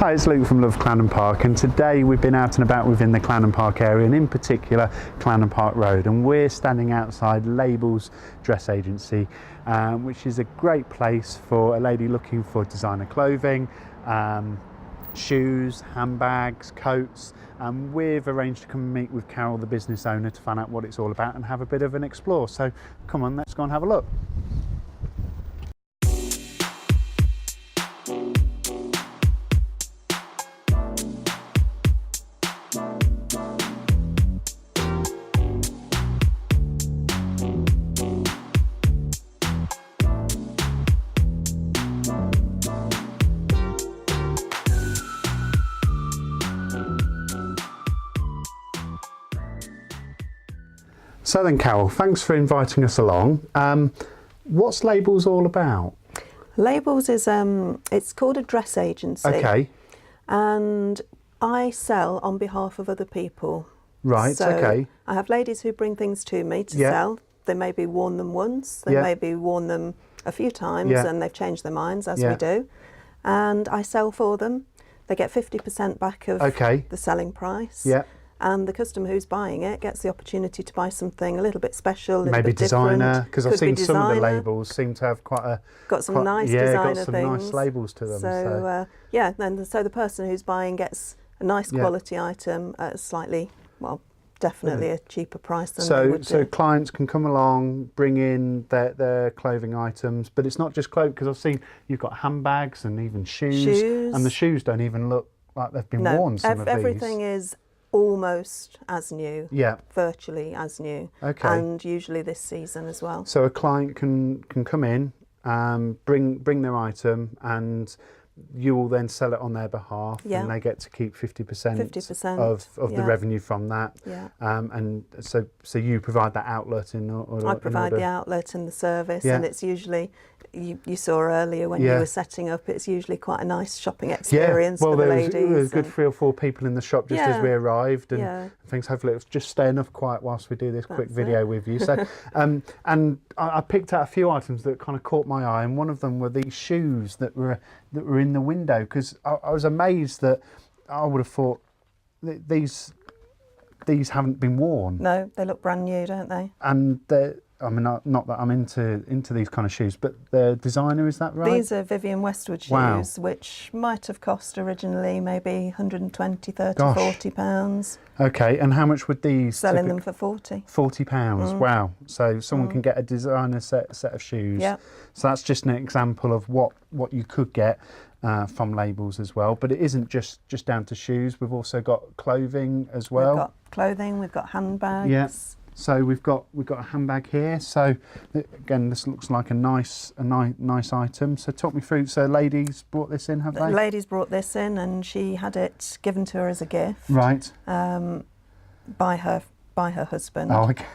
Hi, it's Luke from Love Clarendon Park, and today we've been out and about within the Clarendon Park area, and in particular Clarendon Park Road, and we're standing outside Labels Dress Agency, which is a great place for a lady looking for designer clothing, shoes, handbags, coats. We've arranged to come and meet with Carol, the business owner, to find out what it's all about and have a bit of an explore. So come on, let's go and have a look. So then, Carol, thanks for inviting us along. What's Labels all about? Labels is it's called a dress agency. Okay. And I sell on behalf of other people. Right. So okay. I have ladies who bring things to me to sell. They maybe worn them once. They maybe worn them a few times, and they've changed their minds, as we do. And I sell for them. They get 50% back of the selling price. Yeah. And the customer who's buying it gets the opportunity to buy something a little bit special, maybe designer, because I've seen some of the labels seem to have quite nice designer got some things. nice labels to them. So so the person who's buying gets a nice quality item at a slightly, well, definitely a cheaper price than they would do. So clients can come along, bring in their clothing items, but it's not just clothes, because I've seen you've got handbags and even shoes, and the shoes don't even look like they've been worn. Everything is almost as new, virtually as new, and usually this season as well. So a client can come in, bring their item, and you will then sell it on their behalf, and they get to keep 50% of the revenue from that. And so you provide that outlet I provide the outlet and the service, and it's usually, you saw earlier when you were setting up, it's usually quite a nice shopping experience for the ladies. There was a good 3 or 4 people in the shop just as we arrived, and things. Hopefully it'll just stay enough quiet whilst we do this quick video with you. So, and I picked out a few items that kind of caught my eye, and one of them were these shoes that were in the window, because I was amazed that I would have thought these haven't been worn. No, they look brand new, don't they? And I mean, not that I'm into these kind of shoes, but they're designer, is that right? These are Vivienne Westwood shoes, which might have cost originally maybe 120, 30, 40 pounds. Okay, and how much would these? Selling them for 40. 40 pounds, wow. So someone can get a designer set of shoes. Yeah. So that's just an example of what you could get from Labels as well. But it isn't just down to shoes. We've also got clothing as well. We've got clothing, we've got handbags. Yeah. So we've got a handbag here. So again, this looks like a nice item. So talk me through. So ladies brought this in, have they? The ladies brought this in, and she had it given to her as a gift. Right. By her husband. Oh, okay.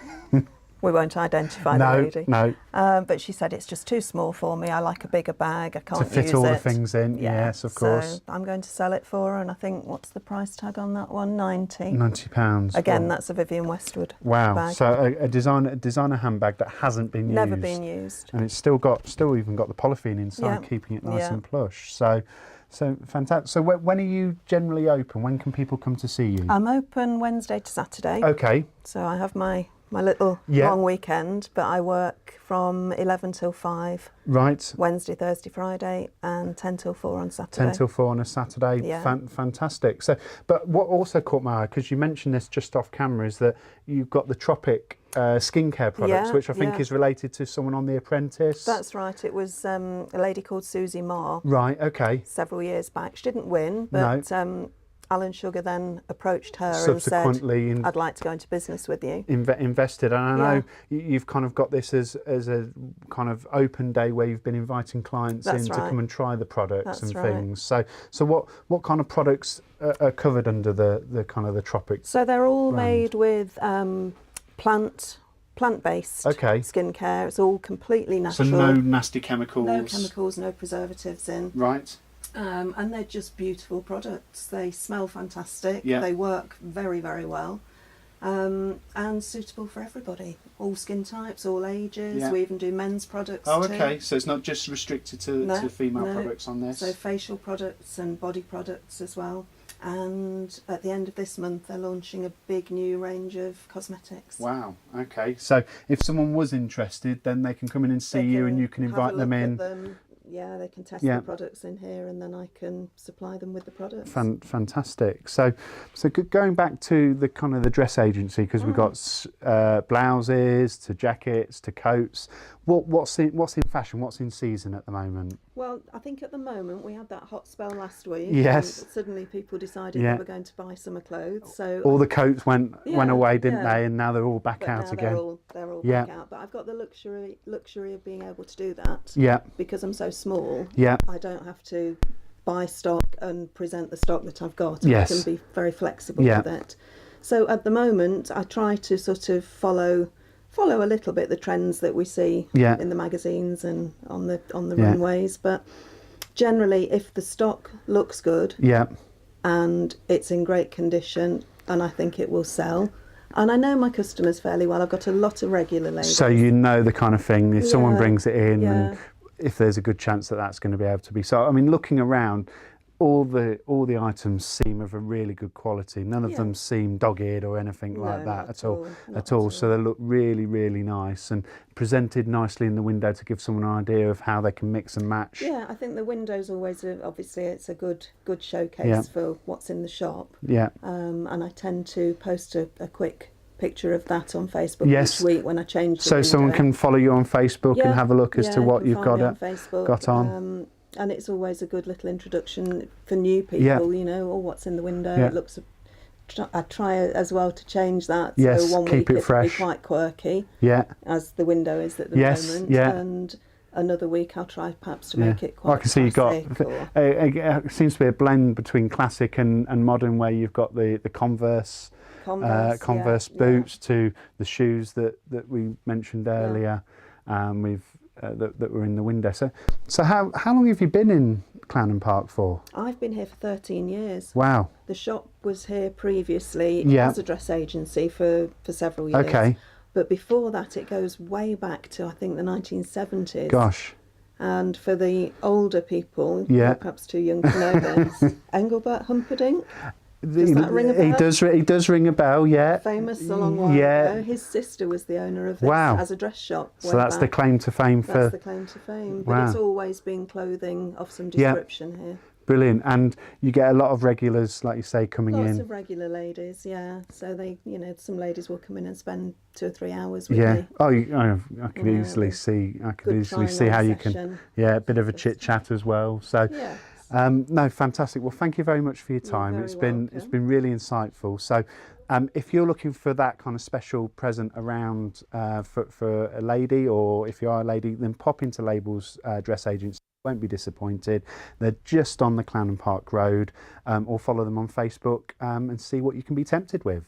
We won't identify the lady. No. But she said, it's just too small for me. I like a bigger bag. I can't use it. To fit all the things in. Yes, of course. So I'm going to sell it for her, and I think, what's the price tag on that one? 90. 90 pounds. Again, that's a Vivienne Westwood bag. So a designer handbag that hasn't been used. Never been used. And it's still even got the polythene inside, keeping it nice and plush. So fantastic. So when are you generally open? When can people come to see you? I'm open Wednesday to Saturday. Okay. So I have my little long weekend, but I work from 11 till 5. Right. Wednesday, Thursday, Friday, and 10 till 4 on Saturday. 10 till 4 on a Saturday. Yeah. Fantastic. So, but what also caught my eye, because you mentioned this just off camera, is that you've got the Tropic Skincare products, which I think is related to someone on The Apprentice. That's right. It was a lady called Susie Marr. Right. Okay. Several years back. She didn't win, but Alan Sugar then approached her and said, I'd like to go into business with you. Invested. And I know you've kind of got this as a kind of open day where you've been inviting clients to come and try the products things. So what kind of products are covered under the kind of the Tropic? So they're all made with plant-based skincare. It's all completely natural. So no nasty chemicals? No chemicals, no preservatives in. Right. And they're just beautiful products. They smell fantastic. Yeah. They work very, very well. and suitable for everybody, all skin types, all ages. Yeah. We even do men's products Oh, too. okay. So it's not just restricted to female products on this. So facial products and body products as well. And at the end of this month, they're launching a big new range of cosmetics. Wow. Okay. So if someone was interested, then they can come in and see you, and you can invite them in. Yeah, they can test the products in here, and then I can supply them with the products. Fantastic. So going back to the kind of the dress agency, because we've got blouses to jackets to coats. What's in fashion? What's in season at the moment? Well, I think at the moment we had that hot spell last week. Yes. And suddenly people decided they were going to buy summer clothes. So all the coats went away, didn't they? And now they're all back out again. They're all back out. But I've got the luxury of being able to do that. Yeah. Because I'm so small. Yeah. I don't have to buy stock and present the stock that I've got. Yes. I can be very flexible with it. So at the moment, I try to sort of follow a little bit the trends that we see in the magazines and on the runways, but generally if the stock looks good and it's in great condition and I think it will sell, and I know my customers fairly well, I've got a lot of regular ladies. So you know the kind of thing, if someone brings it in and if there's a good chance that that's going to be able to be. So I mean, looking around, all the items seem of a really good quality. None of them seem dog-eared or anything like that at all. So they look really, really nice and presented nicely in the window to give someone an idea of how they can mix and match. Yeah, I think the window's always obviously it's a good showcase for what's in the shop. Yeah. And I tend to post a quick picture of that on Facebook each week when I change the window. Someone can follow you on Facebook and have a look as to what you've got on. And it's always a good little introduction for new people, you know, or what's in the window. It looks. I try as well to change that. Yes, so one keep week it fresh. It'll be quite quirky. Yeah. As the window is at the moment. Yeah. And another week I'll try perhaps to make it quite. I can see you've got. It seems to be a blend between classic and modern, where you've got the Converse boots to the shoes that we mentioned earlier. That were in the window. So how long have you been in Clarendon Park for? I've been here for 13 years. Wow. The shop was here previously as a dress agency for several years. Okay. But before that it goes way back to I think the 1970s. Gosh. And for the older people, perhaps too young to know this, Engelbert Humperdinck. Does that ring a bell? He does ring a bell, yeah. Famous a long while ago. His sister was the owner of this as a dress shop. So that's the claim to fame That's the claim to fame. But it's always been clothing of some description here. Brilliant. And you get a lot of regulars, like you say, coming in. Lots of regular ladies, So they, you know, some ladies will come in and spend 2 or 3 hours with me. Oh, I could easily see. I could easily see how you can. Yeah, a bit of a chit chat as well. So. Yeah. No, fantastic. Well, thank you very much for your time. It's been really insightful. So, if you're looking for that kind of special present around for a lady, or if you are a lady, then pop into Labels Dress Agency. Won't be disappointed. They're just on the Clarendon Park Road, or follow them on Facebook and see what you can be tempted with.